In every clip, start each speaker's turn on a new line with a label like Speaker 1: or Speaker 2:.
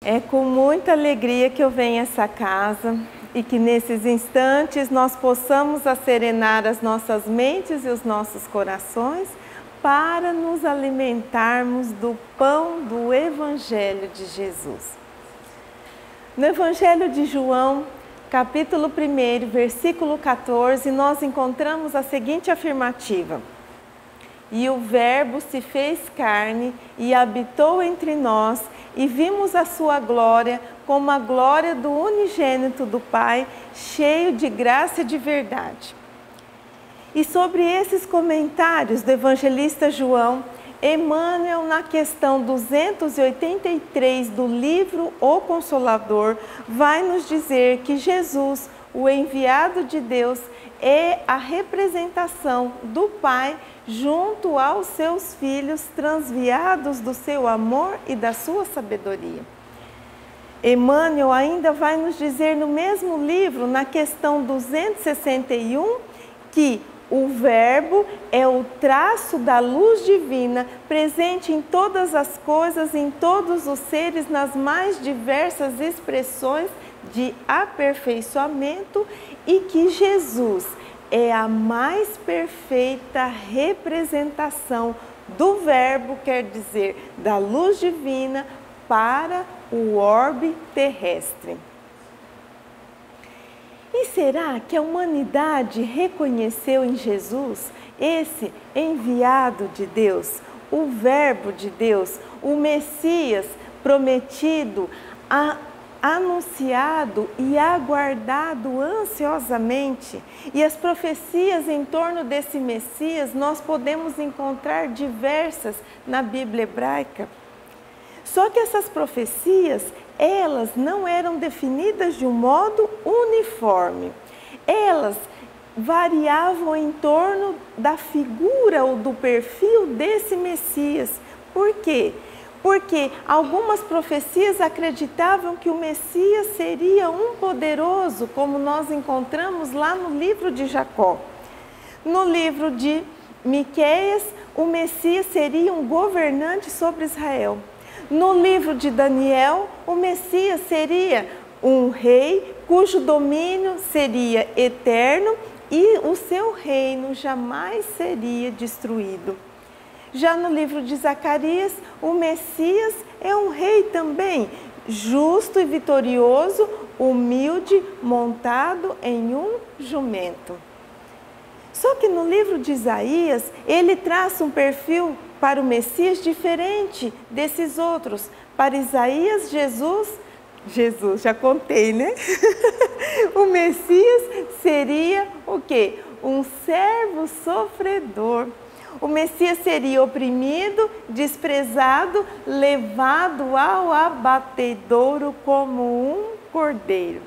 Speaker 1: É com muita alegria que eu venho a essa casa e que nesses instantes nós possamos acerenar as nossas mentes e os nossos corações para nos alimentarmos do pão do Evangelho de Jesus. No Evangelho de João, capítulo 1, versículo 14, nós encontramos a seguinte afirmativa: E o Verbo se fez carne e habitou entre nós, e vimos a sua glória como a glória do unigênito do Pai, cheio de graça e de verdade. E sobre esses comentários do evangelista João, Emmanuel, na questão 283 do livro O Consolador, vai nos dizer que Jesus, o enviado de Deus, é a representação do Pai junto aos seus filhos transviados do seu amor e da sua sabedoria. Emmanuel ainda vai nos dizer no mesmo livro, na questão 261, que o Verbo é o traço da luz divina presente em todas as coisas, em todos os seres, nas mais diversas expressões de aperfeiçoamento, e que Jesus é a mais perfeita representação do Verbo, quer dizer, da luz divina para o orbe terrestre. E será que a humanidade reconheceu em Jesus esse enviado de Deus, o Verbo de Deus, o Messias prometido, anunciado e aguardado ansiosamente? E as profecias em torno desse Messias nós podemos encontrar diversas na Bíblia hebraica. Só que essas profecias, elas não eram definidas de um modo uniforme. Elas variavam em torno da figura ou do perfil desse Messias. Por quê? Porque algumas profecias acreditavam que o Messias seria um poderoso, como nós encontramos lá no livro de Jacó. No livro de Miqueias, o Messias seria um governante sobre Israel. No livro de Daniel, o Messias seria um rei cujo domínio seria eterno e o seu reino jamais seria destruído. Já no livro de Zacarias, o Messias é um rei também, justo e vitorioso, humilde, montado em um jumento. Só que no livro de Isaías, ele traça um perfil para o Messias diferente desses outros. Para Isaías, Jesus, já contei, né? O Messias seria o quê? Um servo sofredor. O Messias seria oprimido, desprezado, levado ao abatedouro como um cordeiro.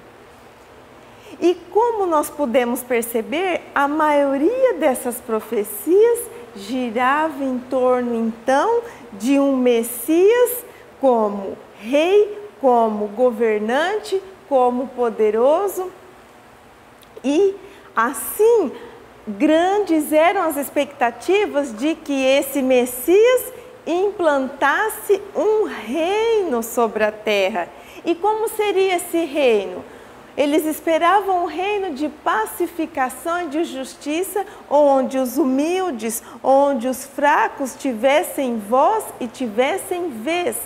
Speaker 1: E como nós podemos perceber, a maioria dessas profecias girava em torno, então, de um Messias como rei, como governante, como poderoso. E, assim, grandes eram as expectativas de que esse Messias implantasse um reino sobre a terra. E como seria esse reino? Eles esperavam um reino de pacificação e de justiça, onde os humildes, onde os fracos tivessem voz e tivessem vez.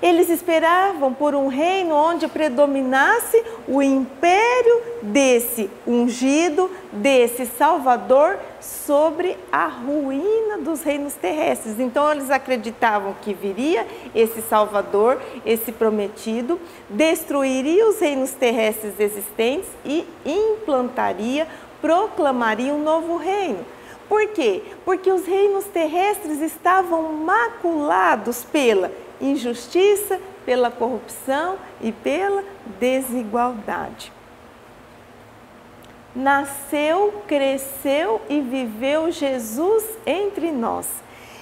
Speaker 1: Eles esperavam por um reino onde predominasse o império desse ungido, desse Salvador, sobre a ruína dos reinos terrestres. Então eles acreditavam que viria esse Salvador, esse prometido, destruiria os reinos terrestres existentes e implantaria, proclamaria um novo reino. Por quê? Porque os reinos terrestres estavam maculados pela injustiça, pela corrupção e pela desigualdade. Nasceu, cresceu e viveu Jesus entre nós.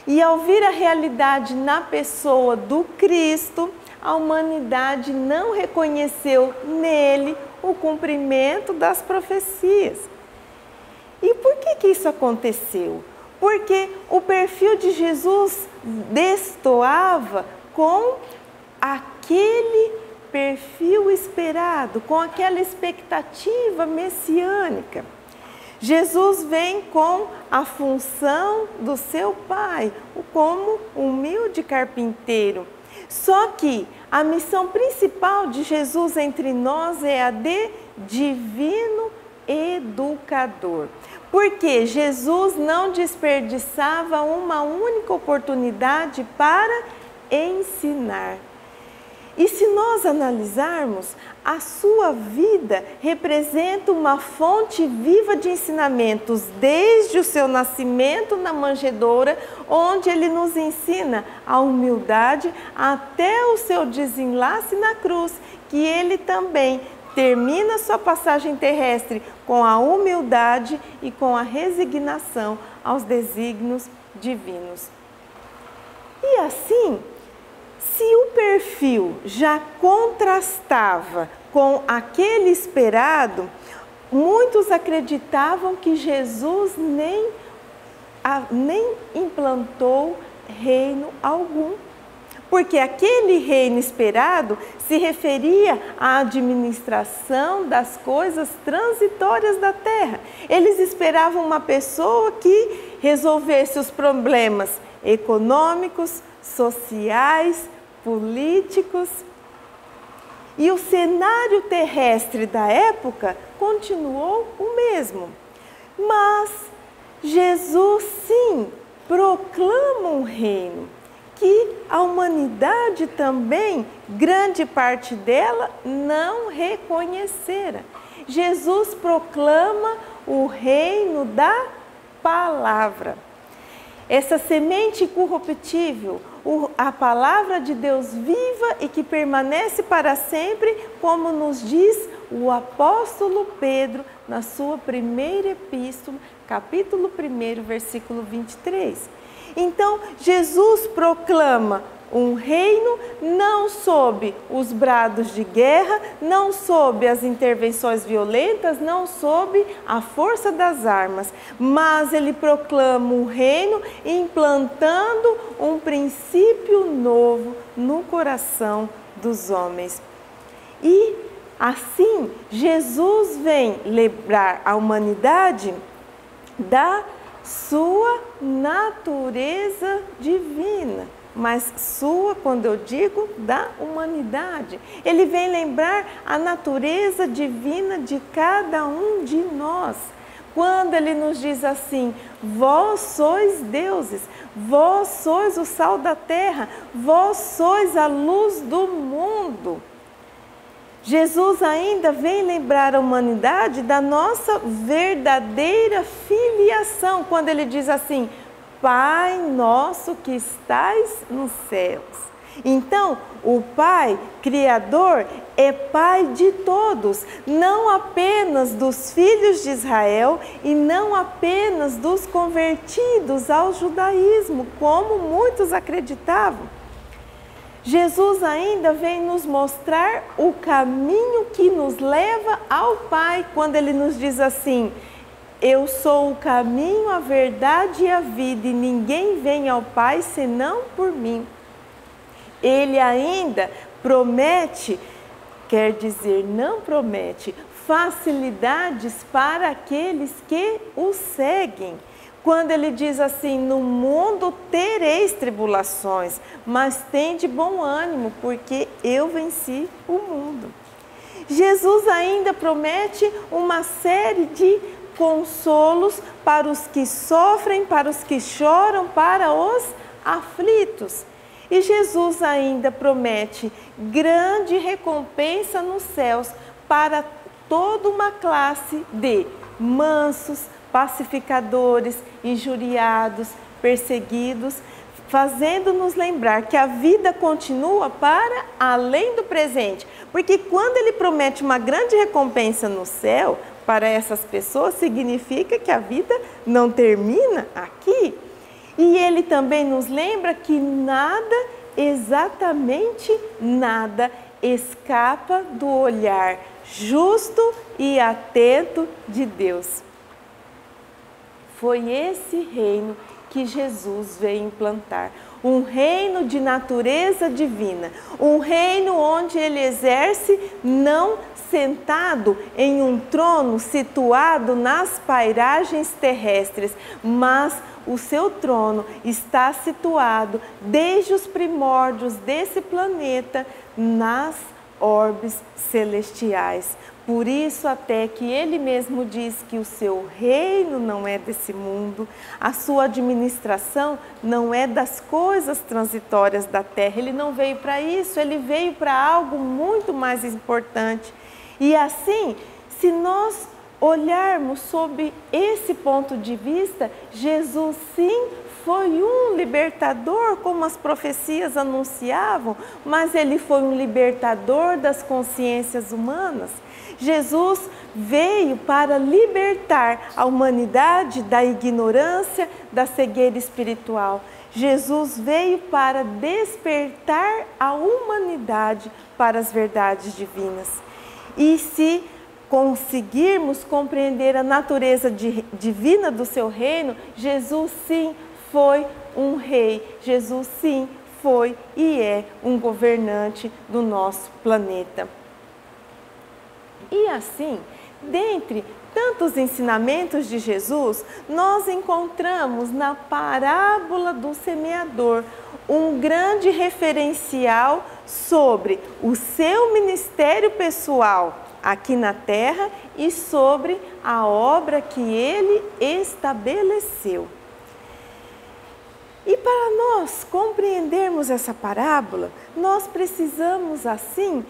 Speaker 1: E ao vir a realidade na pessoa do Cristo, a humanidade não reconheceu nele o cumprimento das profecias. E por que isso aconteceu? Porque o perfil de Jesus destoava com aquele perfil esperado, com aquela expectativa messiânica. Jesus vem com a função do seu pai, como humilde carpinteiro. Só que a missão principal de Jesus entre nós é a de divino educador. Porque Jesus não desperdiçava uma única oportunidade para ensinar. E se nós analisarmos, a sua vida representa uma fonte viva de ensinamentos, desde o seu nascimento na manjedoura, onde ele nos ensina a humildade, até o seu desenlace na cruz, que ele também termina sua passagem terrestre com a humildade e com a resignação aos desígnios divinos. E assim, se o perfil já contrastava com aquele esperado, muitos acreditavam que Jesus nem implantou reino algum. Porque aquele reino esperado se referia à administração das coisas transitórias da terra. Eles esperavam uma pessoa que resolvesse os problemas econômicos, sociais, políticos. E o cenário terrestre da época continuou o mesmo. Mas Jesus, sim, proclama um reino que a humanidade também, grande parte dela, não reconhecera. Jesus proclama o reino da palavra. Essa semente incorruptível, a palavra de Deus viva e que permanece para sempre, como nos diz o apóstolo Pedro na sua primeira epístola, capítulo 1, versículo 23. Então, Jesus proclama um reino não sob os brados de guerra, não sob as intervenções violentas, não sob a força das armas, mas ele proclama um reino implantando um princípio novo no coração dos homens. E assim, Jesus vem lembrar a humanidade da sua natureza divina, mas sua, quando eu digo, da humanidade. Ele vem lembrar a natureza divina de cada um de nós. Quando ele nos diz assim, vós sois deuses, vós sois o sal da terra, vós sois a luz do mundo. Jesus ainda vem lembrar a humanidade da nossa verdadeira filiação, quando ele diz assim, Pai nosso que estais nos céus. Então, o Pai Criador é Pai de todos, não apenas dos filhos de Israel e não apenas dos convertidos ao judaísmo, como muitos acreditavam. Jesus ainda vem nos mostrar o caminho que nos leva ao Pai, quando ele nos diz assim, eu sou o caminho, a verdade e a vida, e ninguém vem ao Pai senão por mim. Ele ainda promete, quer dizer, não promete, facilidades para aqueles que o seguem. Quando ele diz assim, no mundo tereis tribulações, mas tende bom ânimo, porque eu venci o mundo. Jesus ainda promete uma série de consolos para os que sofrem, para os que choram, para os aflitos. E Jesus ainda promete grande recompensa nos céus para toda uma classe de mansos, pacificadores, injuriados, perseguidos, fazendo-nos lembrar que a vida continua para além do presente. Porque quando ele promete uma grande recompensa no céu para essas pessoas, significa que a vida não termina aqui. E ele também nos lembra que nada, exatamente nada, escapa do olhar justo e atento de Deus. Foi esse reino que Jesus veio implantar. um reino de natureza divina, um reino onde ele exerce não sentado em um trono situado nas pairagens terrestres, mas o seu trono está situado desde os primórdios desse planeta nas orbes celestiais. Por isso até que ele mesmo diz que o seu reino não é desse mundo, a sua administração não é das coisas transitórias da terra. Ele não veio para isso, ele veio para algo muito mais importante. E assim, se nós olharmos sob esse ponto de vista, Jesus sim foi um libertador, como as profecias anunciavam, mas ele foi um libertador das consciências humanas. Jesus veio para libertar a humanidade da ignorância, da cegueira espiritual. Jesus veio para despertar a humanidade para as verdades divinas. E se conseguirmos compreender a natureza divina do seu reino, Jesus sim foi um rei, Jesus sim foi e é um governante do nosso planeta. E assim, dentre tantos ensinamentos de Jesus, nós encontramos na parábola do semeador um grande referencial sobre o seu ministério pessoal aqui na terra e sobre a obra que ele estabeleceu. E para nós compreendermos essa parábola, nós precisamos assim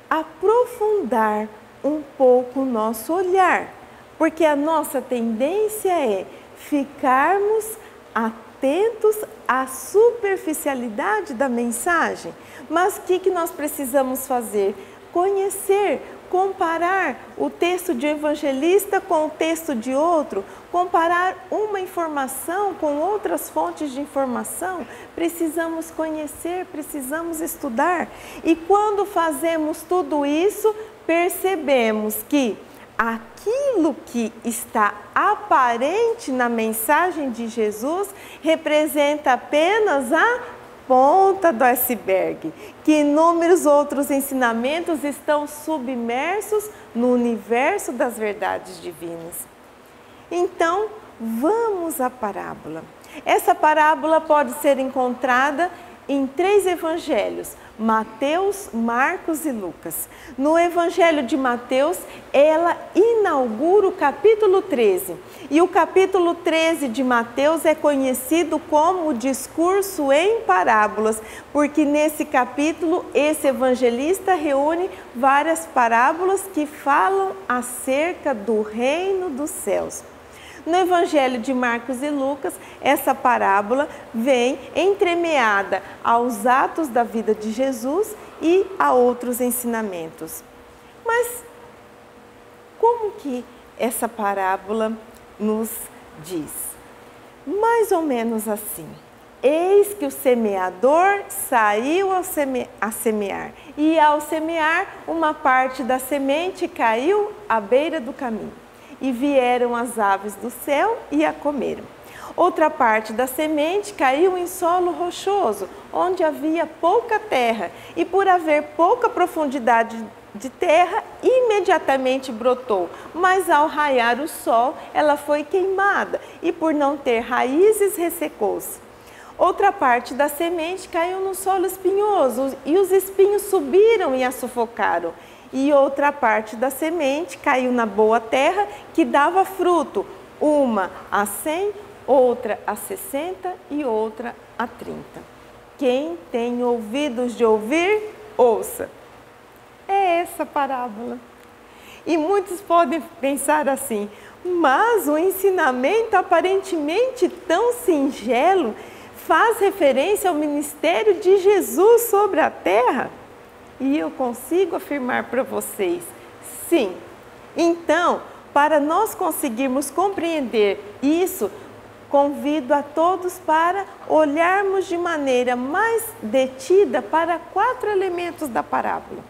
Speaker 1: aprofundar um pouco o nosso olhar, porque a nossa tendência é ficarmos atentos à superficialidade da mensagem. Mas o que nós precisamos fazer? Conhecer, comparar o texto de um evangelista com o texto de outro, comparar uma informação com outras fontes de informação. Precisamos conhecer, precisamos estudar. E quando fazemos tudo isso, percebemos que aquilo que está aparente na mensagem de Jesus representa apenas a ponta do iceberg, que inúmeros outros ensinamentos estão submersos no universo das verdades divinas. Então, vamos à parábola. Essa parábola pode ser encontrada em 3 evangelhos: Mateus, Marcos e Lucas. No evangelho de Mateus, ela inaugura o capítulo 13. E o capítulo 13 de Mateus é conhecido como o discurso em parábolas, porque nesse capítulo, esse evangelista reúne várias parábolas que falam acerca do reino dos céus. No evangelho de Marcos e Lucas, essa parábola vem entremeada aos atos da vida de Jesus e a outros ensinamentos. Mas como que essa parábola nos diz? Mais ou menos assim: eis que o semeador saiu a semear, e ao semear, uma parte da semente caiu à beira do caminho. E vieram as aves do céu e a comeram. Outra parte da semente caiu em solo rochoso, onde havia pouca terra, e por haver pouca profundidade de terra, imediatamente brotou. Mas ao raiar o sol, ela foi queimada, e por não ter raízes, ressecou-se. Outra parte da semente caiu no solo espinhoso, e os espinhos subiram e a sufocaram. E outra parte da semente caiu na boa terra, que dava fruto, uma a 100, outra a 60 e outra a 30. Quem tem ouvidos de ouvir, ouça. É essa parábola. E muitos podem pensar assim: mas o ensinamento aparentemente tão singelo faz referência ao ministério de Jesus sobre a terra? E eu consigo afirmar para vocês, sim. Então, para nós conseguirmos compreender isso, convido a todos para olharmos de maneira mais detida para 4 elementos da parábola: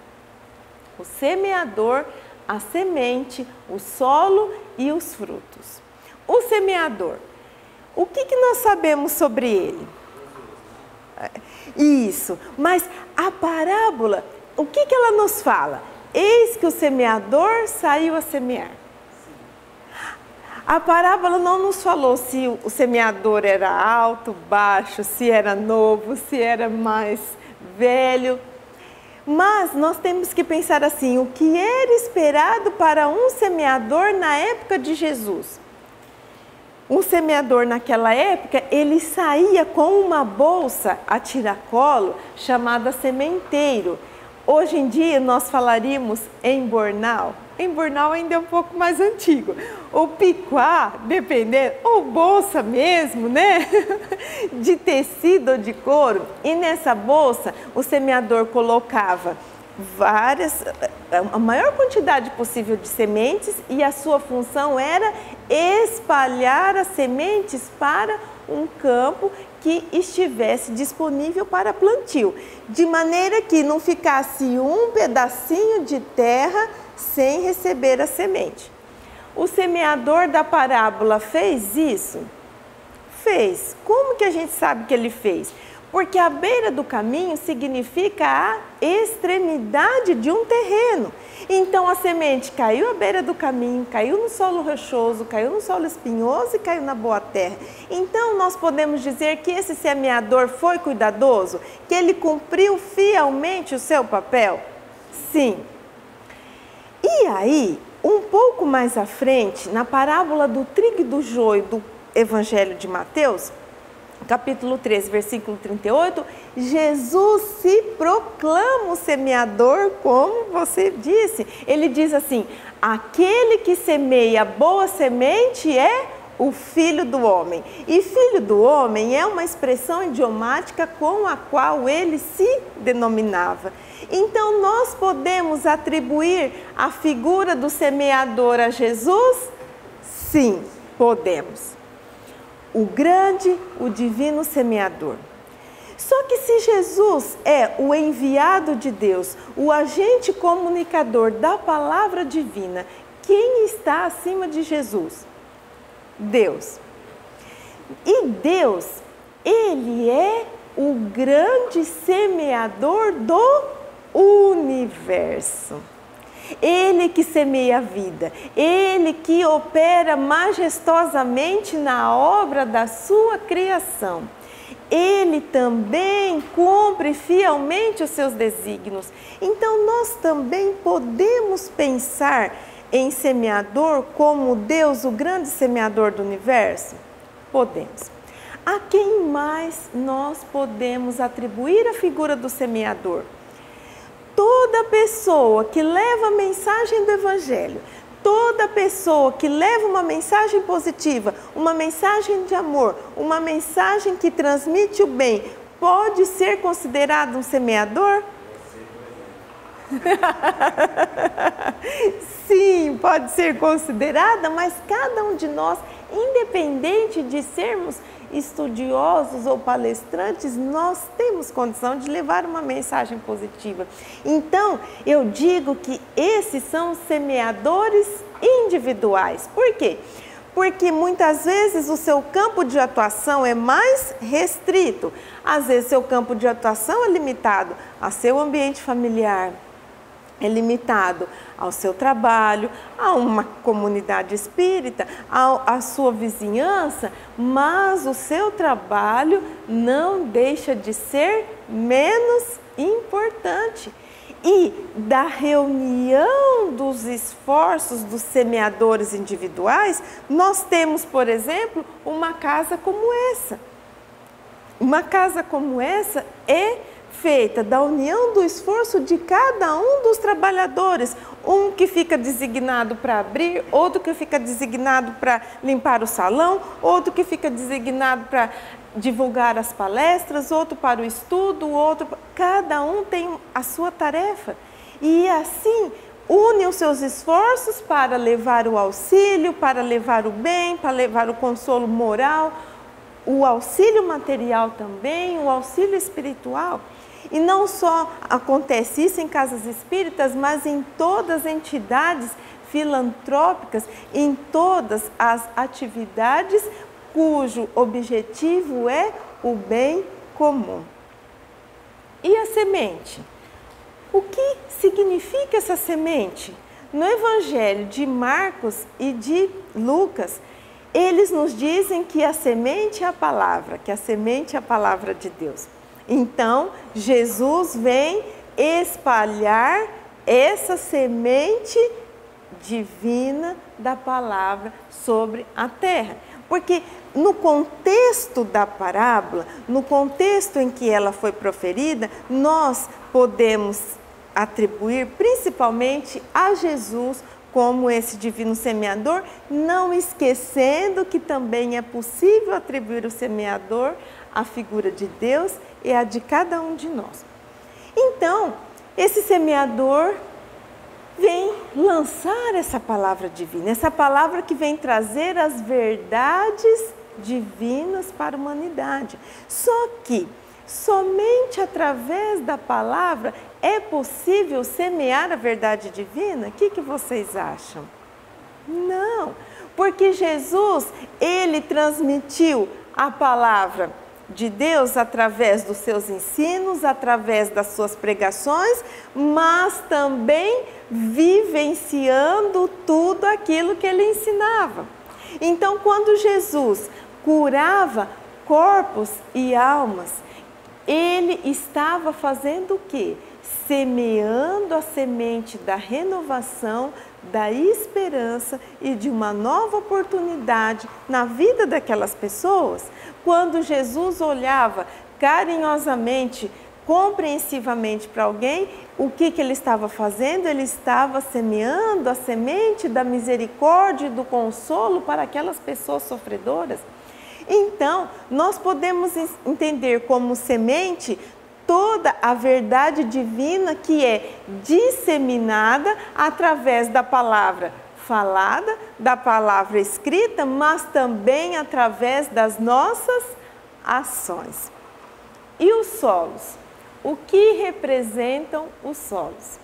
Speaker 1: o semeador, a semente, o solo e os frutos. O semeador, o que nós sabemos sobre ele? Isso, mas a parábola, o que ela nos fala? Eis que o semeador saiu a semear. A parábola não nos falou se o semeador era alto, baixo, se era novo, se era mais velho. Mas nós temos que pensar assim, o que era esperado para um semeador na época de Jesus? Um semeador naquela época, ele saía com uma bolsa a tiracolo chamada sementeiro. Hoje em dia nós falaríamos embornal. Embornal ainda é um pouco mais antigo. O picuá, dependendo, ou bolsa mesmo, né? De tecido ou de couro. E nessa bolsa o semeador colocava a maior quantidade possível de sementes e a sua função era espalhar as sementes para um campo que estivesse disponível para plantio, de maneira que não ficasse um pedacinho de terra sem receber a semente. O semeador da parábola fez isso? Fez. Como que a gente sabe que ele fez? Porque a beira do caminho significa a extremidade de um terreno. Então a semente caiu à beira do caminho, caiu no solo rochoso, caiu no solo espinhoso e caiu na boa terra. Então nós podemos dizer que esse semeador foi cuidadoso, que ele cumpriu fielmente o seu papel? Sim. E aí, um pouco mais à frente, na parábola do trigo e do joio do Evangelho de Mateus, capítulo 13, versículo 38, Jesus se proclama o semeador, como você disse. Ele diz assim, aquele que semeia boa semente é o Filho do Homem. E Filho do Homem é uma expressão idiomática com a qual ele se denominava. Então nós podemos atribuir a figura do semeador a Jesus? Sim, podemos. O grande, o divino semeador. Só que se Jesus é o enviado de Deus, o agente comunicador da palavra divina, quem está acima de Jesus? Deus. E Deus, Ele é o grande semeador do universo. Ele que semeia a vida, Ele que opera majestosamente na obra da sua criação. Ele também cumpre fielmente os seus desígnios. Então nós também podemos pensar em semeador como Deus, o grande semeador do universo? Podemos. A quem mais nós podemos atribuir a figura do semeador? Toda pessoa que leva a mensagem do Evangelho, toda pessoa que leva uma mensagem positiva, uma mensagem de amor, uma mensagem que transmite o bem, pode ser considerado um semeador? Sim, pode ser considerada, mas cada um de nós, independente de sermos estudiosos ou palestrantes, nós temos condição de levar uma mensagem positiva. Então, eu digo que esses são os semeadores individuais. Por quê? Porque muitas vezes o seu campo de atuação é mais restrito. Às vezes, seu campo de atuação é limitado a seu ambiente familiar, é limitado ao seu trabalho, a uma comunidade espírita, à sua vizinhança, mas o seu trabalho não deixa de ser menos importante. E da reunião dos esforços dos semeadores individuais, nós temos, por exemplo, uma casa como essa. Uma casa como essa é feita da união do esforço de cada um dos trabalhadores, um que fica designado para abrir, outro que fica designado para limpar o salão, outro que fica designado para divulgar as palestras, outro para o estudo, outro, cada um tem a sua tarefa e assim une os seus esforços para levar o auxílio, para levar o bem, para levar o consolo moral, o auxílio material também, o auxílio espiritual. E não só acontece isso em casas espíritas, mas em todas as entidades filantrópicas, em todas as atividades cujo objetivo é o bem comum. E a semente? O que significa essa semente? No Evangelho de Marcos e de Lucas, eles nos dizem que a semente é a palavra, que a semente é a palavra de Deus. Então, Jesus vem espalhar essa semente divina da palavra sobre a terra. Porque no contexto da parábola, no contexto em que ela foi proferida, nós podemos atribuir principalmente a Jesus como esse divino semeador, não esquecendo que também é possível atribuir o semeador à figura de Deus e a de cada um de nós. Então, esse semeador vem lançar essa palavra divina, essa palavra que vem trazer as verdades divinas para a humanidade. Só que somente através da palavra é possível semear a verdade divina? O que vocês acham? Não, porque Jesus, ele transmitiu a palavra de Deus através dos seus ensinos, através das suas pregações, mas também vivenciando tudo aquilo que ele ensinava. Então, quando Jesus curava corpos e almas, ele estava fazendo o quê? Semeando a semente da renovação, da esperança e de uma nova oportunidade na vida daquelas pessoas. Quando Jesus olhava carinhosamente, compreensivamente para alguém, o que ele estava fazendo? Ele estava semeando a semente da misericórdia e do consolo para aquelas pessoas sofredoras. Então, nós podemos entender como semente toda a verdade divina que é disseminada através da palavra falada, da palavra escrita, mas também através das nossas ações. E os solos? O que representam os solos?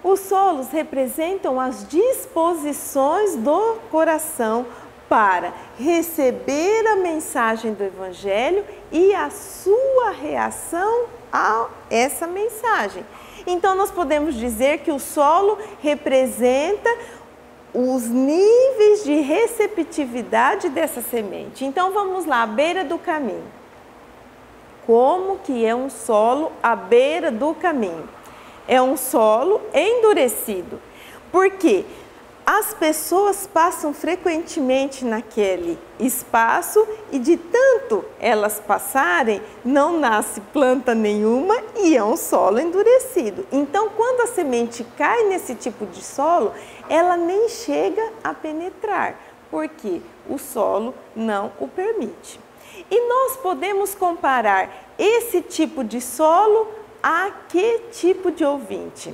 Speaker 1: Os solos representam as disposições do coração para receber a mensagem do Evangelho e a sua reação a essa mensagem. Então, nós podemos dizer que o solo representa os níveis de receptividade dessa semente. Então, vamos lá, à beira do caminho. Como que é um solo à beira do caminho? É um solo endurecido. Por quê? As pessoas passam frequentemente naquele espaço e de tanto elas passarem, não nasce planta nenhuma e é um solo endurecido. Então, quando a semente cai nesse tipo de solo, ela nem chega a penetrar, porque o solo não o permite. E nós podemos comparar esse tipo de solo a que tipo de ouvinte?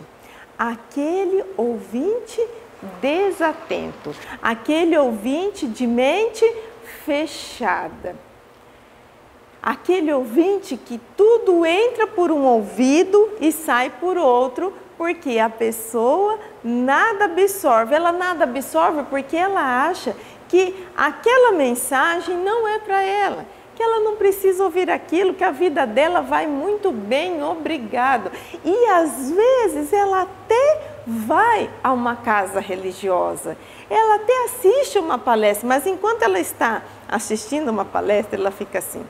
Speaker 1: Aquele ouvinte desatento, aquele ouvinte de mente fechada, aquele ouvinte que tudo entra por um ouvido e sai por outro, porque a pessoa nada absorve. Ela nada absorve porque ela acha que aquela mensagem não é para ela, que ela não precisa ouvir aquilo, que a vida dela vai muito bem, obrigado. E às vezes ela até vai a uma casa religiosa, ela até assiste uma palestra, mas enquanto ela está assistindo uma palestra, ela fica assim,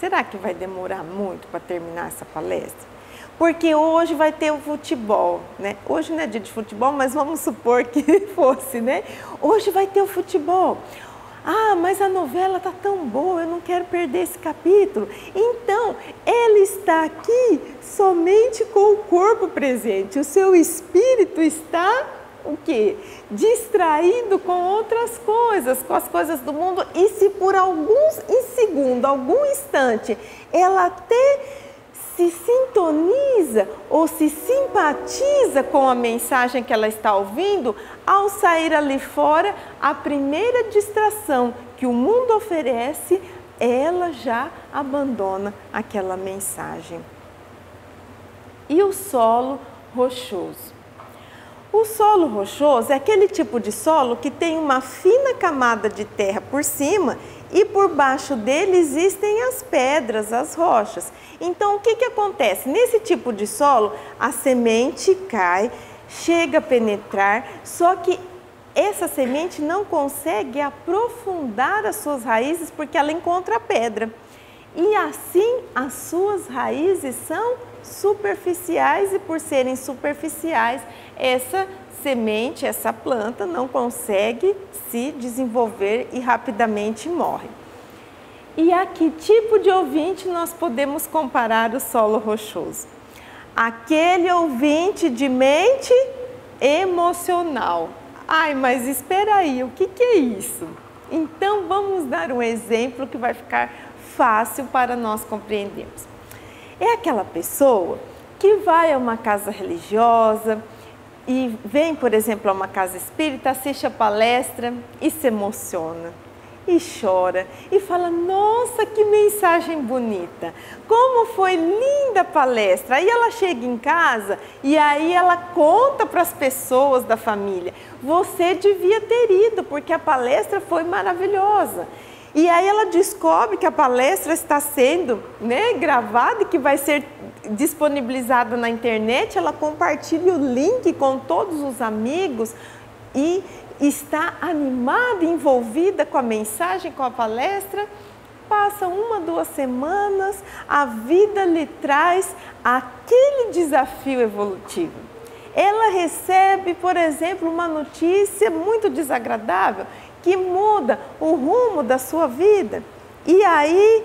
Speaker 1: será que vai demorar muito para terminar essa palestra? Porque hoje vai ter o futebol, né? Hoje não é dia de futebol, mas vamos supor que fosse, né? Hoje vai ter o futebol. Ah, mas a novela está tão boa, eu não quero perder esse capítulo. Então, ela está aqui somente com o corpo presente. O seu espírito está, o quê? Distraído com outras coisas, com as coisas do mundo. E se por alguns segundos, algum instante, ela até se sintoniza ou se simpatiza com a mensagem que ela está ouvindo, ao sair ali fora, a primeira distração que o mundo oferece, ela já abandona aquela mensagem. E o solo rochoso? O solo rochoso é aquele tipo de solo que tem uma fina camada de terra por cima e por baixo dele existem as pedras, as rochas. Então, o que acontece? Nesse tipo de solo, a semente cai, chega a penetrar, só que essa semente não consegue aprofundar as suas raízes porque ela encontra a pedra. E assim, as suas raízes são superficiais e por serem superficiais, essa semente, essa planta não consegue se desenvolver e rapidamente morre. E a que tipo de ouvinte nós podemos comparar o solo rochoso? Aquele ouvinte de mente emocional. Ai, mas espera aí, o que é isso? Então vamos dar um exemplo que vai ficar fácil para nós compreendermos. É aquela pessoa que vai a uma casa religiosa e vem, por exemplo, a uma casa espírita, assiste a palestra e se emociona e chora e fala: nossa, que mensagem bonita, como foi linda a palestra. Aí ela chega em casa e aí ela conta para as pessoas da família: você devia ter ido porque a palestra foi maravilhosa. E aí ela descobre que a palestra está sendo gravada e que vai ser disponibilizada na internet. Ela compartilha o link com todos os amigos e está animada, envolvida com a mensagem, com a palestra. Passa 1, 2 semanas, a vida lhe traz aquele desafio evolutivo. Ela recebe, por exemplo, uma notícia muito desagradável que muda o rumo da sua vida. E aí,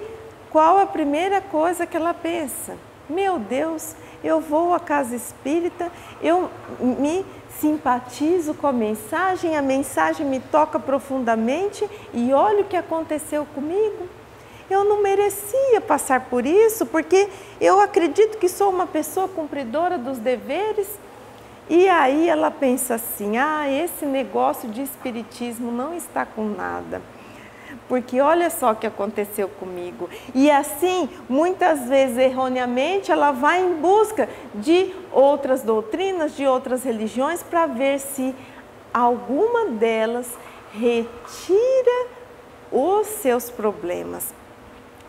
Speaker 1: qual a primeira coisa que ela pensa? Meu Deus, eu vou à casa espírita, eu me simpatizo com a mensagem me toca profundamente e olha o que aconteceu comigo. Eu não merecia passar por isso, porque eu acredito que sou uma pessoa cumpridora dos deveres. E aí ela pensa assim: ah, esse negócio de espiritismo não está com nada, porque olha só o que aconteceu comigo. E assim, muitas vezes erroneamente, ela vai em busca de outras doutrinas, de outras religiões, para ver se alguma delas retira os seus problemas.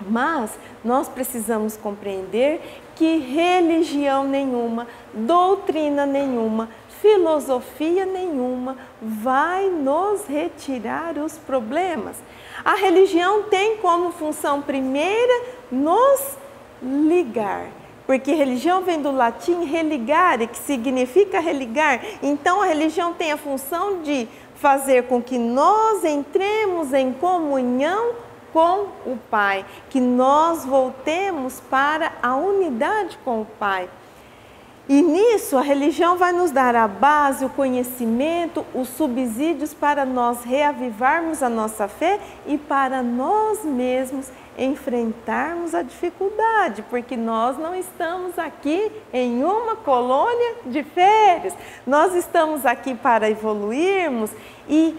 Speaker 1: Mas nós precisamos compreender que religião nenhuma, doutrina nenhuma, filosofia nenhuma vai nos retirar os problemas. A religião tem como função primeira nos ligar, porque religião vem do latim religare, que significa religar. Então a religião tem a função de fazer com que nós entremos em comunhão com o Pai, que nós voltemos para a unidade com o Pai. E nisso a religião vai nos dar a base, o conhecimento, os subsídios para nós reavivarmos a nossa fé e para nós mesmos enfrentarmos a dificuldade, porque nós não estamos aqui em uma colônia de férias, nós estamos aqui para evoluirmos e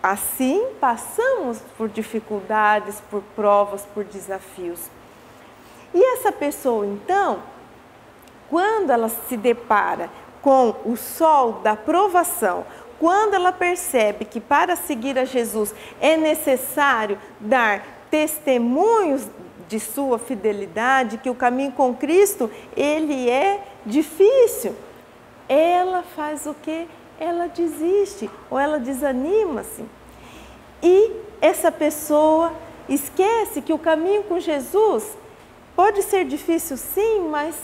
Speaker 1: assim passamos por dificuldades, por provas, por desafios. E essa pessoa então, quando ela se depara com o sol da provação, quando ela percebe que para seguir a Jesus é necessário dar testemunhos de sua fidelidade, que o caminho com Cristo, ele é difícil, ela faz o quê? Ela desiste ou ela desanima-se. E essa pessoa esquece que o caminho com Jesus pode ser difícil sim, mas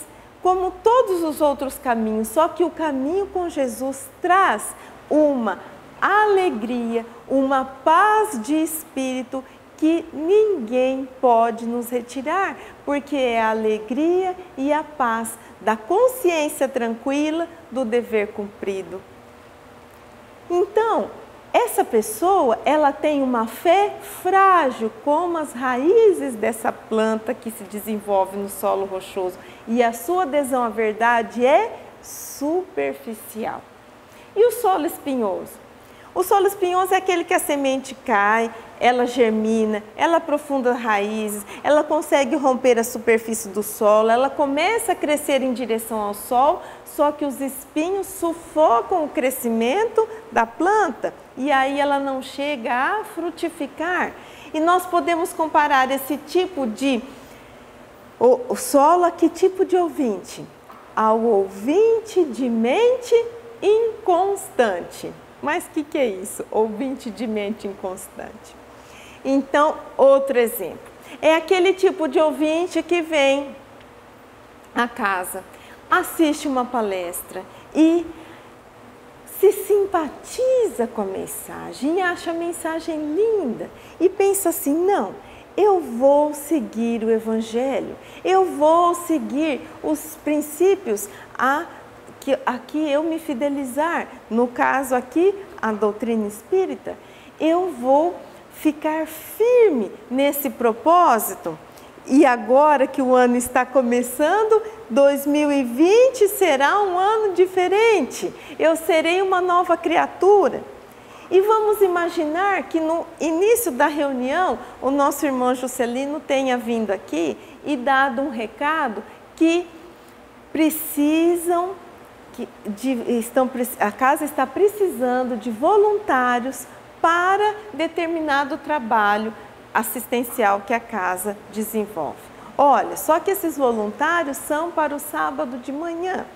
Speaker 1: como todos os outros caminhos, só que o caminho com Jesus traz uma alegria, uma paz de espírito que ninguém pode nos retirar, porque é a alegria e a paz da consciência tranquila do dever cumprido. Então, essa pessoa, ela tem uma fé frágil, como as raízes dessa planta que se desenvolve no solo rochoso, e a sua adesão à verdade é superficial. E o solo espinhoso? O solo espinhoso é aquele que a semente cai, ela germina, ela aprofunda raízes, ela consegue romper a superfície do solo, ela começa a crescer em direção ao sol, só que os espinhos sufocam o crescimento da planta e aí ela não chega a frutificar. E nós podemos comparar esse tipo de o solo a que tipo de ouvinte? Ao ouvinte de mente inconstante. Mas o que é isso? Ouvinte de mente inconstante. Então, outro exemplo. É aquele tipo de ouvinte que vem à casa, assiste uma palestra e se simpatiza com a mensagem e acha a mensagem linda e pensa assim, não, eu vou seguir o Evangelho, eu vou seguir os princípios a que eu me fidelizar. No caso aqui, a doutrina espírita, eu vou ficar firme nesse propósito. E agora que o ano está começando, 2020 será um ano diferente. Eu serei uma nova criatura. E vamos imaginar que no início da reunião, o nosso irmão Juscelino tenha vindo aqui e dado um recado que a casa está precisando de voluntários para determinado trabalho assistencial que a casa desenvolve. Olha, só que esses voluntários são para o sábado de manhã.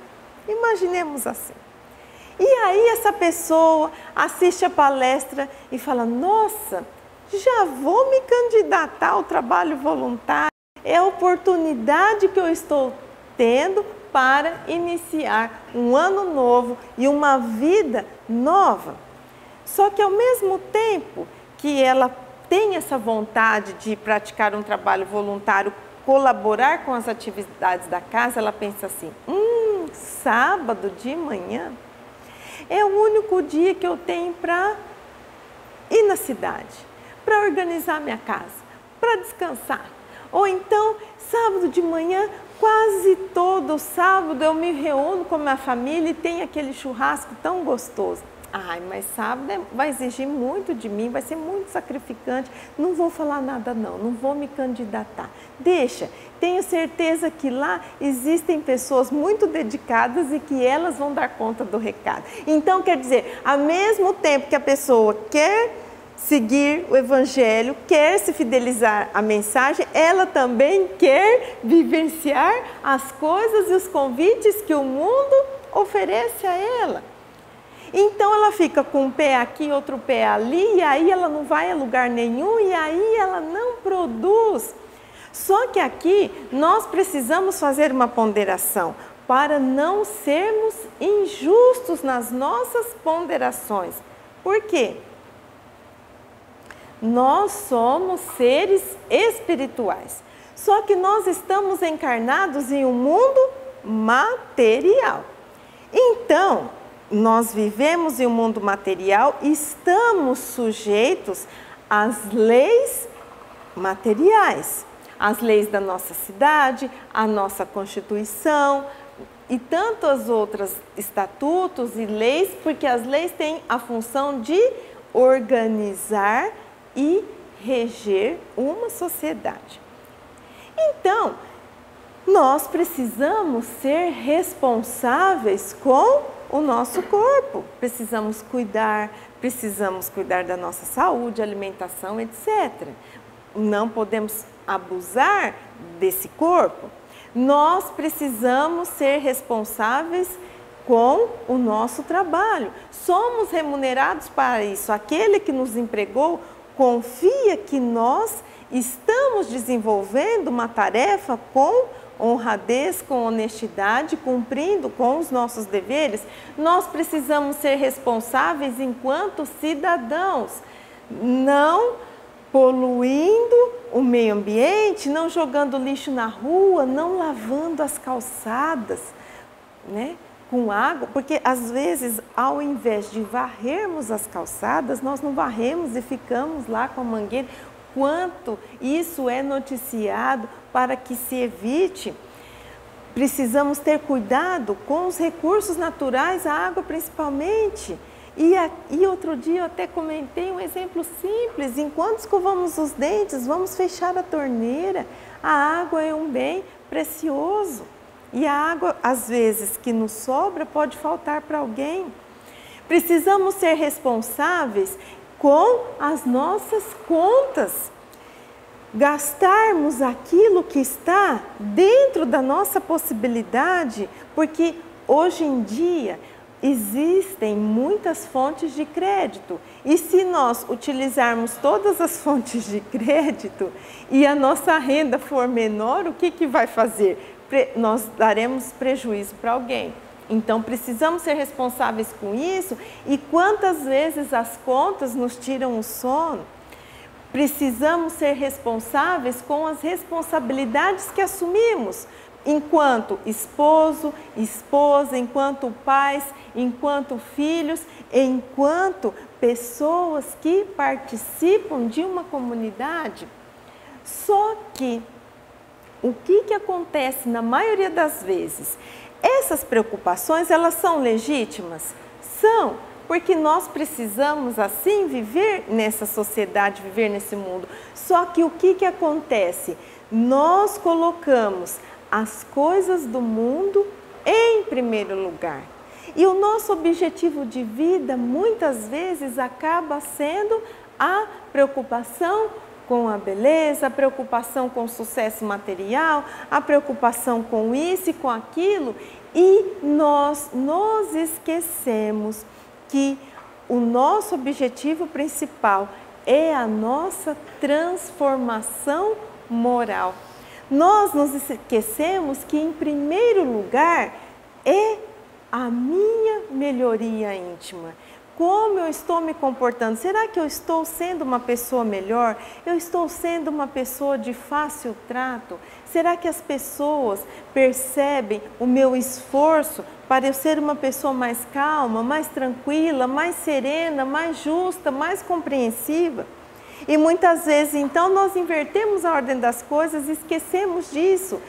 Speaker 1: Imaginemos assim. E aí essa pessoa assiste a palestra e fala, nossa, já vou me candidatar ao trabalho voluntário. É a oportunidade que eu estou tendo para iniciar um ano novo e uma vida nova. Só que ao mesmo tempo que ela tem essa vontade de praticar um trabalho voluntário, colaborar com as atividades da casa, ela pensa assim, sábado de manhã é o único dia que eu tenho para ir na cidade, para organizar minha casa, para descansar. Ou então, sábado de manhã, quase todo sábado eu me reúno com a minha família e tem aquele churrasco tão gostoso. Ai, mas sábado vai exigir muito de mim, vai ser muito sacrificante, não vou falar nada não vou me candidatar. Deixa, tenho certeza que lá existem pessoas muito dedicadas e que elas vão dar conta do recado. Então, quer dizer, ao mesmo tempo que a pessoa quer seguir o Evangelho, quer se fidelizar à mensagem, ela também quer vivenciar as coisas e os convites que o mundo oferece a ela. Então ela fica com um pé aqui, outro pé ali, e aí ela não vai a lugar nenhum, e aí ela não produz. Só que aqui nós precisamos fazer uma ponderação para não sermos injustos nas nossas ponderações. Por quê? Nós somos seres espirituais, só que nós estamos encarnados em um mundo material. Então, nós vivemos em um mundo material e estamos sujeitos às leis materiais, às leis da nossa cidade, à nossa Constituição e tantos outros estatutos e leis, porque as leis têm a função de organizar e reger uma sociedade. Então, nós precisamos ser responsáveis com o nosso corpo, precisamos cuidar da nossa saúde, alimentação, etc. Não podemos abusar desse corpo. Nós precisamos ser responsáveis com o nosso trabalho. Somos remunerados para isso. Aquele que nos empregou confia que nós estamos desenvolvendo uma tarefa com honradez, com honestidade, cumprindo com os nossos deveres. Nós precisamos ser responsáveis enquanto cidadãos, não poluindo o meio ambiente, não jogando lixo na rua, não lavando as calçadas, né, com água, porque às vezes ao invés de varrermos as calçadas, nós não varremos e ficamos lá com a mangueira. Quanto isso é noticiado para que se evite. Precisamos ter cuidado com os recursos naturais, a água principalmente. E outro dia eu até comentei um exemplo simples, enquanto escovamos os dentes, vamos fechar a torneira. A água é um bem precioso e a água, às vezes, que nos sobra, pode faltar para alguém. Precisamos ser responsáveis com as nossas contas. gastarmos aquilo que está dentro da nossa possibilidade, porque hoje em dia existem muitas fontes de crédito e se nós utilizarmos todas as fontes de crédito e a nossa renda for menor, o que vai fazer? Nós daremos prejuízo para alguém. Então precisamos ser responsáveis com isso e quantas vezes as contas nos tiram o sono? Precisamos ser responsáveis com as responsabilidades que assumimos, enquanto esposo, esposa, enquanto pais, enquanto filhos, enquanto pessoas que participam de uma comunidade. Só que o que acontece na maioria das vezes? Essas preocupações, elas são legítimas? São. Porque nós precisamos, assim, viver nessa sociedade, viver nesse mundo. Só que o que acontece? Nós colocamos as coisas do mundo em primeiro lugar. E o nosso objetivo de vida, muitas vezes, acaba sendo a preocupação com a beleza, a preocupação com o sucesso material, a preocupação com isso e com aquilo. E nós nos esquecemos que o nosso objetivo principal é a nossa transformação moral. Nós nos esquecemos que, em primeiro lugar, é a minha melhoria íntima. Como eu estou me comportando? Será que eu estou sendo uma pessoa melhor? Eu estou sendo uma pessoa de fácil trato? Será que as pessoas percebem o meu esforço para eu ser uma pessoa mais calma, mais tranquila, mais serena, mais justa, mais compreensiva? E muitas vezes, então, nós invertemos a ordem das coisas e esquecemos disso.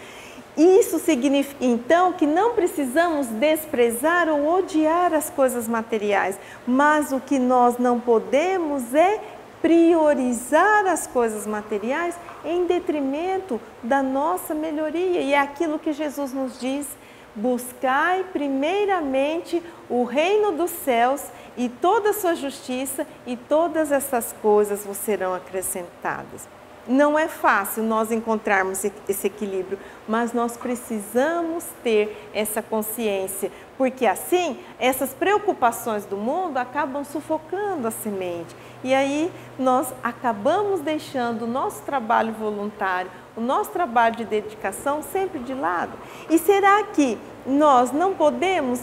Speaker 1: Isso significa, então, que não precisamos desprezar ou odiar as coisas materiais, mas o que nós não podemos é priorizar as coisas materiais em detrimento da nossa melhoria. E é aquilo que Jesus nos diz: buscai primeiramente o reino dos céus e toda a sua justiça, e todas essas coisas vos serão acrescentadas. Não é fácil nós encontrarmos esse equilíbrio, mas nós precisamos ter essa consciência, porque assim essas preocupações do mundo acabam sufocando a semente. E aí nós acabamos deixando o nosso trabalho voluntário, o nosso trabalho de dedicação sempre de lado. E será que nós não podemos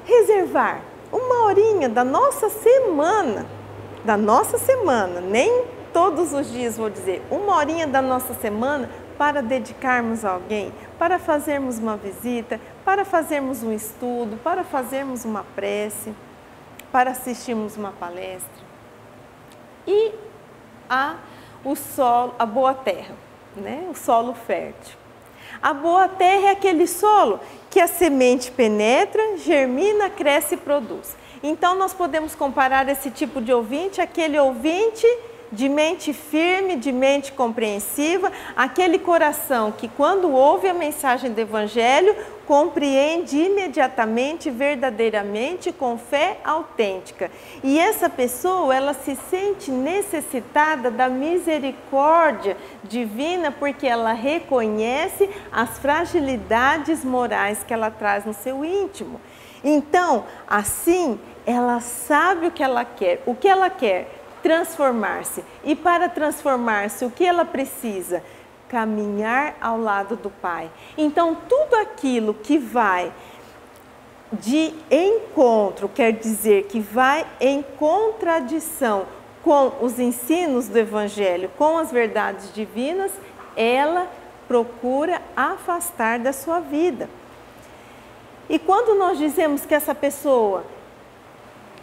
Speaker 1: reservar uma horinha da nossa semana, nem todos os dias, vou dizer, uma horinha da nossa semana para dedicarmos a alguém, para fazermos uma visita, para fazermos um estudo, para fazermos uma prece, para assistirmos uma palestra? E o solo, a boa terra, né? O solo fértil. A boa terra é aquele solo que a semente penetra, germina, cresce e produz. Então nós podemos comparar esse tipo de ouvinte àquele ouvinte de mente firme, de mente compreensiva, aquele coração que, quando ouve a mensagem do Evangelho, compreende imediatamente, verdadeiramente, com fé autêntica. E essa pessoa, ela se sente necessitada da misericórdia divina, porque ela reconhece as fragilidades morais que ela traz no seu íntimo. Então, assim, ela sabe o que ela quer. O que ela quer? Transformar-se. E para transformar-se, o que ela precisa? Caminhar ao lado do Pai. Então, tudo aquilo que vai de encontro, quer dizer que vai em contradição com os ensinos do Evangelho, com as verdades divinas, ela procura afastar da sua vida. E quando nós dizemos que essa pessoa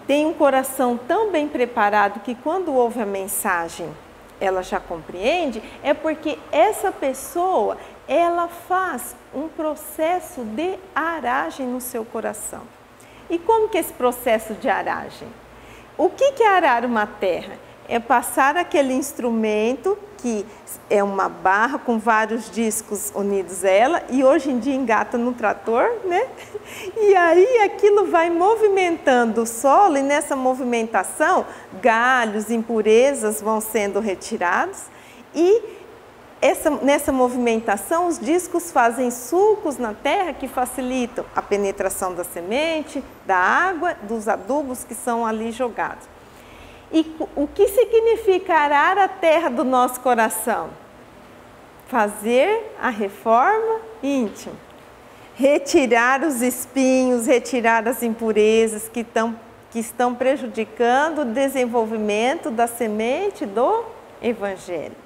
Speaker 1: tem um coração tão bem preparado que, quando ouve a mensagem, ela já compreende, é porque essa pessoa, ela faz um processo de aragem no seu coração. E como que é esse processo de aragem? O que é arar uma terra? É passar aquele instrumento, que é uma barra com vários discos unidos a ela, e hoje em dia engata no trator, né? E aí aquilo vai movimentando o solo, e nessa movimentação, galhos, impurezas vão sendo retirados, e nessa movimentação, os discos fazem sulcos na terra que facilitam a penetração da semente, da água, dos adubos que são ali jogados. E o que significa arar a terra do nosso coração? Fazer a reforma íntima. Retirar os espinhos, retirar as impurezas que estão prejudicando o desenvolvimento da semente do Evangelho.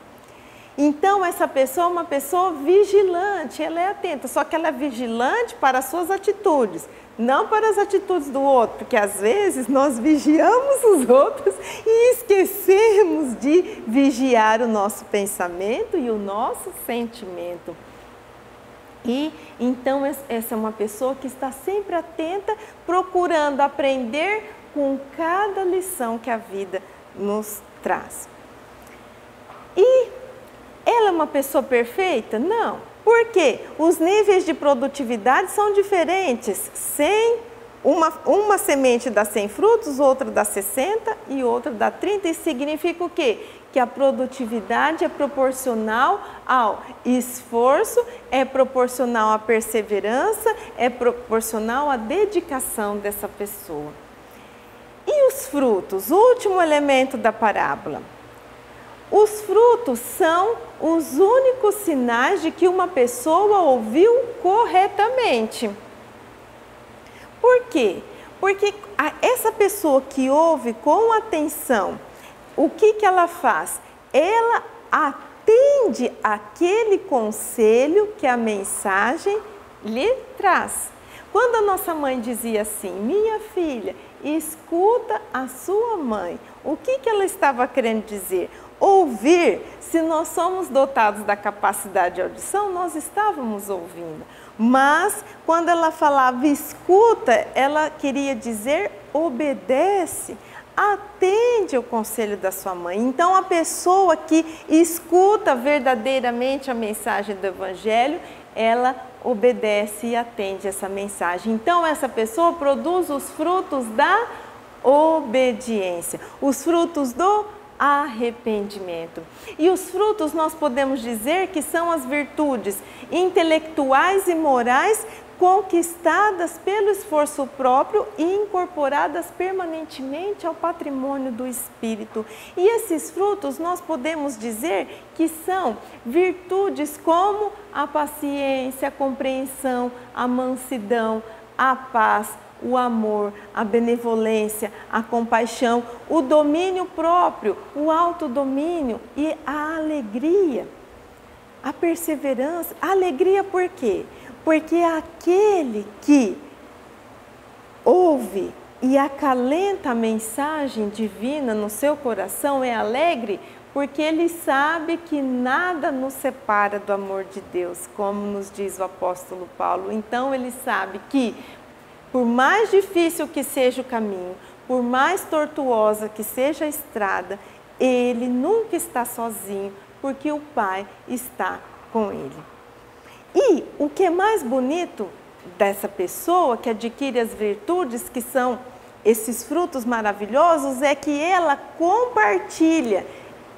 Speaker 1: Então, essa pessoa é uma pessoa vigilante, ela é atenta, só que ela é vigilante para as suas atitudes, não para as atitudes do outro, porque às vezes nós vigiamos os outros e esquecemos de vigiar o nosso pensamento e o nosso sentimento. E então essa é uma pessoa que está sempre atenta, procurando aprender com cada lição que a vida nos traz. E ela é uma pessoa perfeita? Não. Por quê? Os níveis de produtividade são diferentes. Uma semente dá 100 frutos, outra dá 60 e outra dá 30. Isso significa o quê? Que a produtividade é proporcional ao esforço, é proporcional à perseverança, é proporcional à dedicação dessa pessoa. E os frutos? O último elemento da parábola. Os frutos são os únicos sinais de que uma pessoa ouviu corretamente. Por quê? Porque essa pessoa que ouve com atenção, o que ela faz? Ela atende aquele conselho que a mensagem lhe traz. Quando a nossa mãe dizia assim, minha filha, escuta a sua mãe, o que ela estava querendo dizer? Ouvir, se nós somos dotados da capacidade de audição, nós estávamos ouvindo. Mas, quando ela falava escuta, ela queria dizer obedece, atende ao conselho da sua mãe. Então, a pessoa que escuta verdadeiramente a mensagem do Evangelho, ela obedece e atende essa mensagem. Então, essa pessoa produz os frutos da obediência, os frutos do arrependimento. E os frutos nós podemos dizer que são as virtudes intelectuais e morais conquistadas pelo esforço próprio e incorporadas permanentemente ao patrimônio do Espírito. E esses frutos nós podemos dizer que são virtudes como a paciência, a compreensão, a mansidão, a paz, o amor, a benevolência, a compaixão, o domínio próprio, o autodomínio e a alegria, a perseverança. A alegria por quê? Porque aquele que ouve e acalenta a mensagem divina no seu coração é alegre porque ele sabe que nada nos separa do amor de Deus, como nos diz o apóstolo Paulo. Então ele sabe que por mais difícil que seja o caminho, por mais tortuosa que seja a estrada, ele nunca está sozinho, porque o Pai está com ele. E o que é mais bonito dessa pessoa que adquire as virtudes, que são esses frutos maravilhosos, é que ela compartilha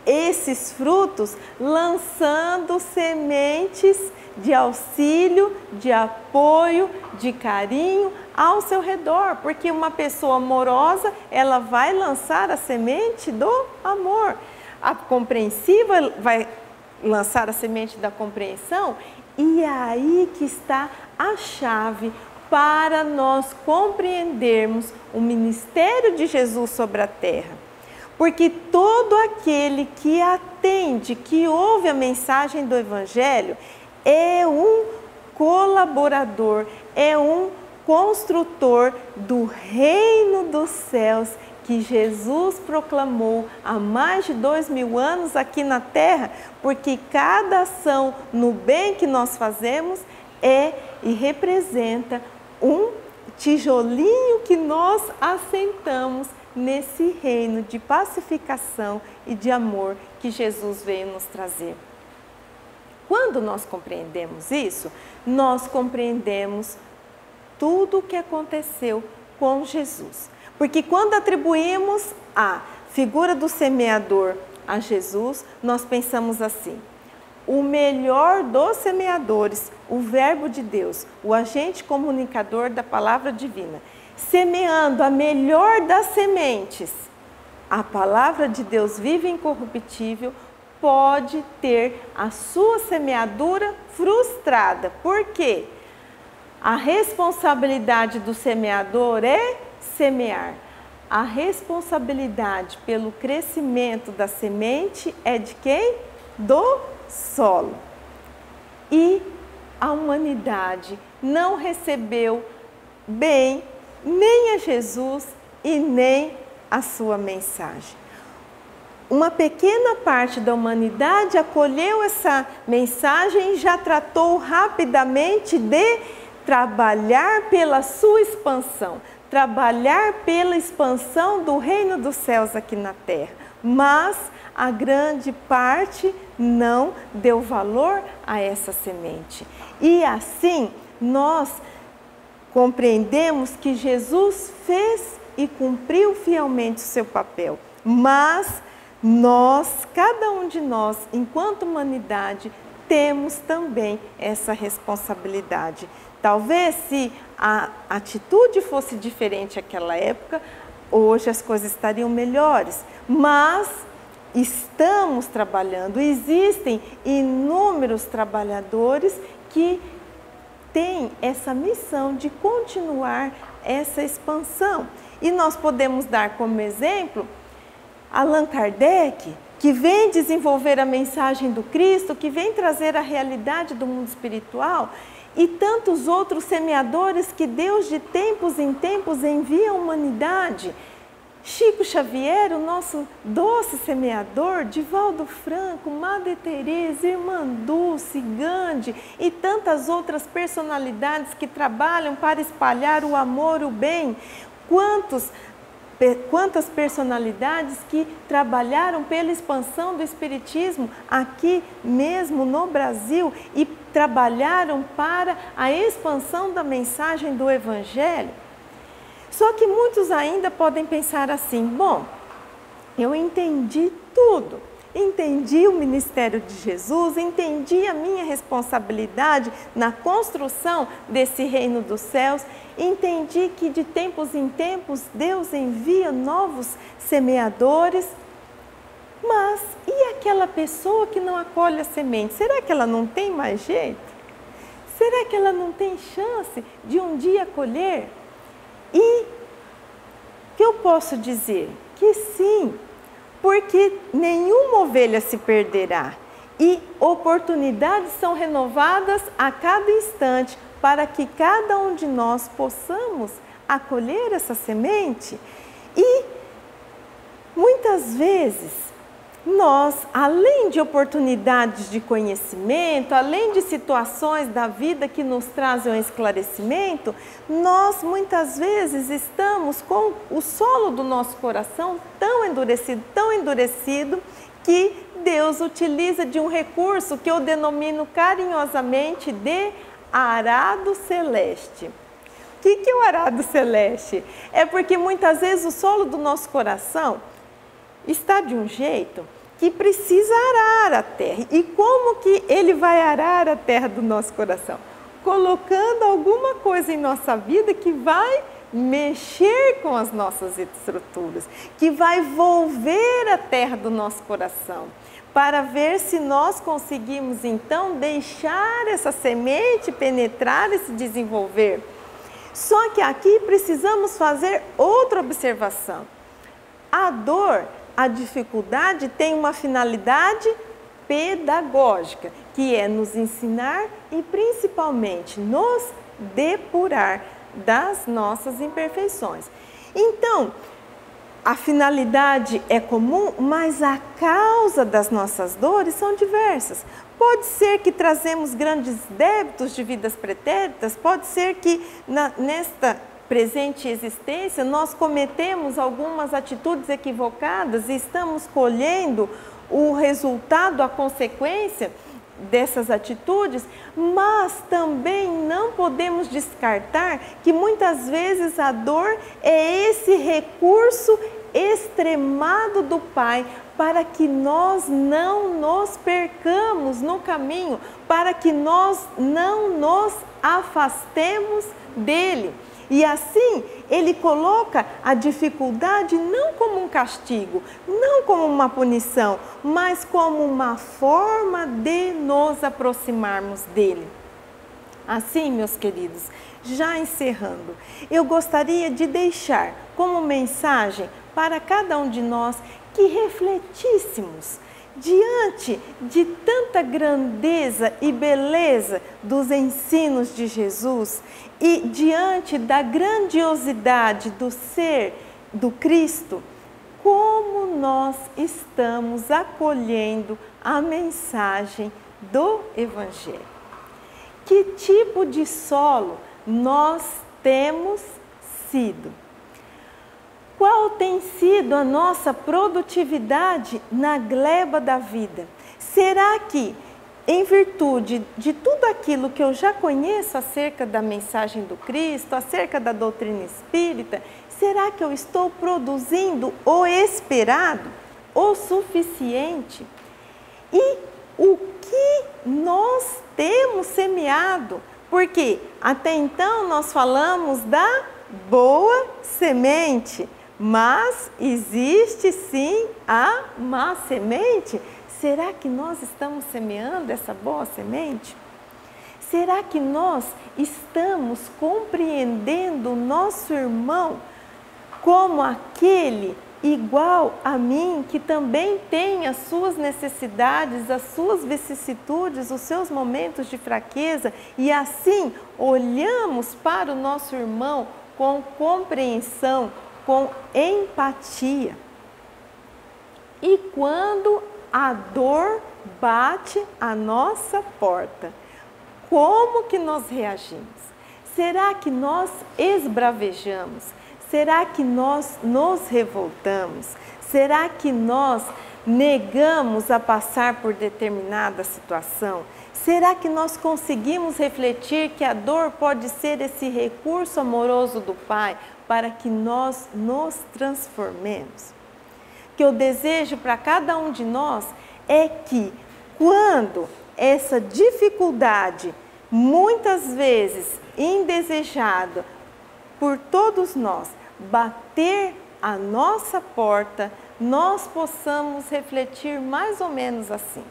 Speaker 1: esses frutos lançando sementes de auxílio, de apoio, de carinho ao seu redor, porque uma pessoa amorosa, ela vai lançar a semente do amor. A compreensiva vai lançar a semente da compreensão, e é aí que está a chave para nós compreendermos o ministério de Jesus sobre a terra. Porque todo aquele que atende, que ouve a mensagem do Evangelho, é um colaborador, é um construtor do reino dos céus que Jesus proclamou há mais de 2000 anos aqui na terra, porque cada ação no bem que nós fazemos é e representa um tijolinho que nós assentamos nesse reino de pacificação e de amor que Jesus veio nos trazer. Quando nós compreendemos isso, nós compreendemos tudo o que aconteceu com Jesus. Porque quando atribuímos a figura do semeador a Jesus, nós pensamos assim: o melhor dos semeadores, o Verbo de Deus, o agente comunicador da palavra divina, semeando a melhor das sementes, a palavra de Deus viva e incorruptível, pode ter a sua semeadura frustrada. Por quê? A responsabilidade do semeador é semear. A responsabilidade pelo crescimento da semente é de quem? Do solo. E a humanidade não recebeu bem nem a Jesus e nem a sua mensagem. Uma pequena parte da humanidade acolheu essa mensagem e já tratou rapidamente de trabalhar pela sua expansão, trabalhar pela expansão do reino dos céus aqui na terra. Mas a grande parte não deu valor a essa semente. E assim nós compreendemos que Jesus fez e cumpriu fielmente o seu papel. Mas nós, cada um de nós, enquanto humanidade, temos também essa responsabilidade. Talvez se a atitude fosse diferente naquela época, hoje as coisas estariam melhores. Mas estamos trabalhando, existem inúmeros trabalhadores que têm essa missão de continuar essa expansão. E nós podemos dar como exemplo Allan Kardec, que vem desenvolver a mensagem do Cristo, que vem trazer a realidade do mundo espiritual, e tantos outros semeadores que Deus de tempos em tempos envia à humanidade. Chico Xavier, o nosso doce semeador, Divaldo Franco, Madre Teresa, Irmã Dulce, Gandhi e tantas outras personalidades que trabalham para espalhar o amor, o bem. Quantas personalidades que trabalharam pela expansão do Espiritismo aqui mesmo no Brasil e trabalharam para a expansão da mensagem do Evangelho. Só que muitos ainda podem pensar assim, bom, eu entendi tudo, entendi o ministério de Jesus, entendi a minha responsabilidade na construção desse reino dos céus, entendi que de tempos em tempos Deus envia novos semeadores, mas e aquela pessoa que não acolhe a semente? Será que ela não tem mais jeito? Será que ela não tem chance de um dia colher? E o que eu posso dizer? Que sim, porque nenhuma ovelha se perderá e oportunidades são renovadas a cada instante para que cada um de nós possamos acolher essa semente. E muitas vezes nós, além de oportunidades de conhecimento, além de situações da vida que nos trazem um esclarecimento, nós muitas vezes estamos com o solo do nosso coração tão endurecido, que Deus utiliza de um recurso que eu denomino carinhosamente de arado celeste. O que é o arado celeste? É porque muitas vezes o solo do nosso coração está de um jeito que precisa arar a terra. E como que ele vai arar a terra do nosso coração? Colocando alguma coisa em nossa vida que vai mexer com as nossas estruturas, que vai volver a terra do nosso coração, para ver se nós conseguimos então deixar essa semente penetrar e se desenvolver. Só que aqui precisamos fazer outra observação. A dor, a dificuldade tem uma finalidade pedagógica, que é nos ensinar e principalmente nos depurar das nossas imperfeições. Então, a finalidade é comum, mas a causa das nossas dores são diversas. Pode ser que trazemos grandes débitos de vidas pretéritas, pode ser que nesta presente existência nós cometemos algumas atitudes equivocadas e estamos colhendo o resultado, a consequência dessas atitudes, mas também não podemos descartar que muitas vezes a dor é esse recurso extremado do Pai para que nós não nos percamos no caminho, para que nós não nos afastemos dele. E assim, ele coloca a dificuldade não como um castigo, não como uma punição, mas como uma forma de nos aproximarmos dele. Assim, meus queridos, já encerrando, eu gostaria de deixar como mensagem para cada um de nós que refletíssemos diante de tanta grandeza e beleza dos ensinos de Jesus e diante da grandiosidade do ser do Cristo, como nós estamos acolhendo a mensagem do Evangelho. Que tipo de solo nós temos sido? Qual tem sido a nossa produtividade na gleba da vida? Será que, em virtude de tudo aquilo que eu já conheço acerca da mensagem do Cristo, acerca da doutrina espírita, será que eu estou produzindo o esperado, o suficiente? E o que nós temos semeado? Porque até então nós falamos da boa semente, mas existe sim a má semente. Será que nós estamos semeando essa boa semente? Será que nós estamos compreendendo o nosso irmão como aquele igual a mim, que também tem as suas necessidades, as suas vicissitudes, os seus momentos de fraqueza, e assim olhamos para o nosso irmão com compreensão, com empatia? E quando a dor bate à nossa porta, como que nós reagimos? Será que nós esbravejamos? Será que nós nos revoltamos? Será que nós negamos a passar por determinada situação? Será que nós conseguimos refletir que a dor pode ser esse recurso amoroso do Pai para que nós nos transformemos? Que eu desejo para cada um de nós é que, quando essa dificuldade, muitas vezes indesejada por todos nós, bater a nossa porta, nós possamos refletir mais ou menos assim: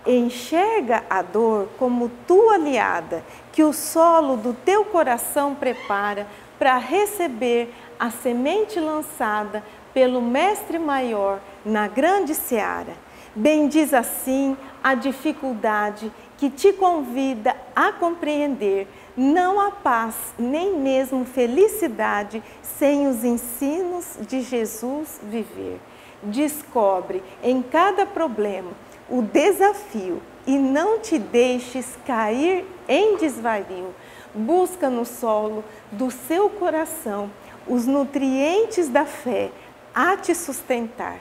Speaker 1: enxerga a dor como tua aliada, que o solo do teu coração prepara para receber a semente lançada pelo Mestre Maior na grande seara. Bendiz assim a dificuldade que te convida a compreender: não há paz, nem mesmo felicidade sem os ensinos de Jesus viver. Descobre em cada problema o desafio e não te deixes cair em desvario. Busca no solo do seu coração os nutrientes da fé a te sustentar.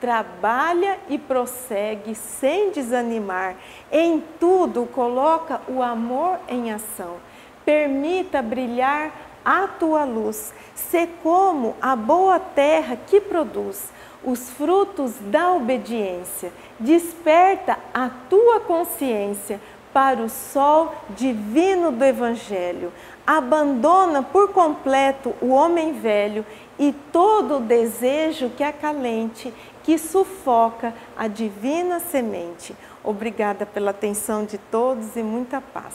Speaker 1: Trabalha e prossegue sem desanimar. Em tudo coloca o amor em ação. Permita brilhar a tua luz. Sê como a boa terra que produz os frutos da obediência. Desperta a tua consciência para o sol divino do Evangelho. Abandona por completo o homem velho e todo o desejo que acalente, que sufoca a divina semente. Obrigada pela atenção de todos e muita paz.